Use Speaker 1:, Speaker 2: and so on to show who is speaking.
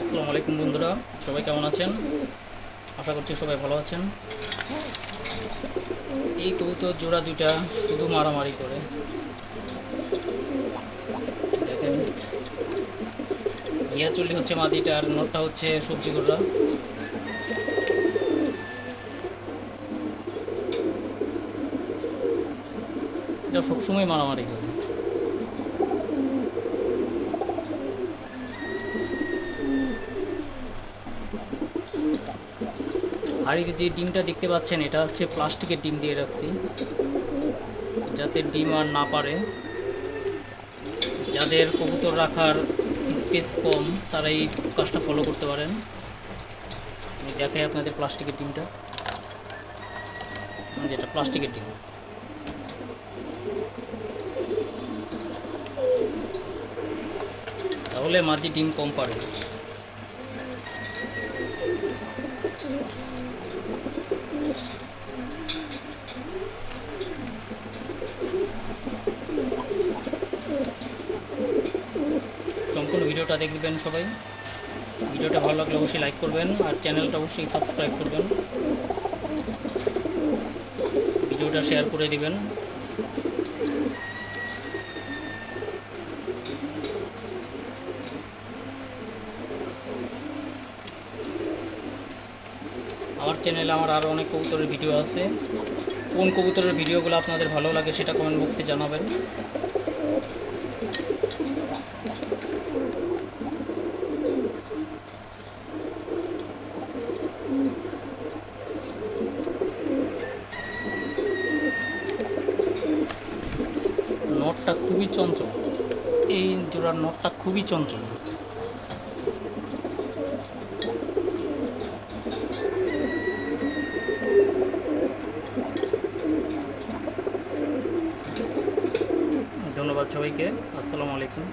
Speaker 1: আসসালামু আলাইকুম বন্ধুরা, সবাই কেমন আছেন? আশা করছি সবাই ভালো আছেন। এই কবুতর জোড়া দুইটা শুধু মারামারি করে, দেখেন। গিয়াচল্লি হচ্ছে মাদিটা আর নটটা হচ্ছে সবজি গোড়া। এটা সবসময় মারামারি করে। হাড়ির যে ডিমটা দেখতে পাচ্ছেন, এটা হচ্ছে প্লাস্টিকের ডিম দিয়ে রাখছি, যাতে ডিম আর না পারে। যাদের কবুতর রাখার স্পেস কম, তারা এই কাজটা ফলো করতে পারেন। আমি দেখাই আপনাদের প্লাস্টিকের ডিমটা, যেটা প্লাস্টিকের ডিম। তাহলে মাদি ডিম কম পারে। সম্পূর্ণ ভিডিওটা দেখবেন সবাই। ভিডিওটা ভালো লাগলে অবশ্যই লাইক করবেন আর চ্যানেলটা অবশ্যই সাবস্ক্রাইব করবেন। ভিডিওটা শেয়ার করে দিবেন। আমার চ্যানেলে আমার আরও অনেক কবুতরের ভিডিও আছে। কোন কবুতরের ভিডিওগুলো আপনাদের ভালো লাগে সেটা কমেন্ট বক্সে জানাবেন। নটটা খুবই চঞ্চল, এই জোড়ার নটটা খুবই চঞ্চল। ধন্যবাদ সবাইকে। আসসালামু আলাইকুম।